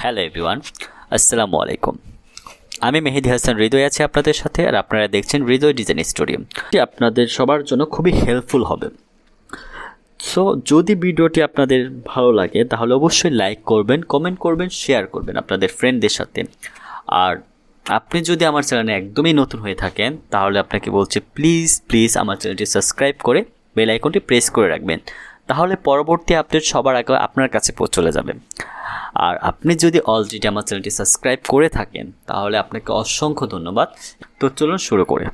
Hello everyone, আসসালামু আলাইকুম। আমি মেহেদি হাসান হৃদয় আছি আপনাদের সাথে, আর আপনারা দেখছেন হৃদয় ডিজাইন স্টুডিও। আপনাদের সবার জন্য খুবই হেল্পফুল হবে। সো যদি ভিডিওটি আপনাদের ভালো লাগে তাহলে অবশ্যই লাইক করবেন, কমেন্ট করবেন, শেয়ার করবেন আপনাদের ফ্রেন্ডদের সাথে। আর আপনি যদি আমার চ্যানেলে একদমই নতুন হয়ে থাকেন তাহলে আপনাকে বলছি প্লিজ আমার চ্যানেলটি সাবস্ক্রাইব করে বেল আইকনটি প্রেস করে রাখবেন, তাহলে পরবর্তী আপডেট সবার আগে আপনার কাছে চলে যাবে। আর আপনি যদি অলরেডি আমার চ্যানেলটি সাবস্ক্রাইব করে থাকেন তাহলে আপনাকে অসংখ্য ধন্যবাদ। তো চলুন শুরু করে।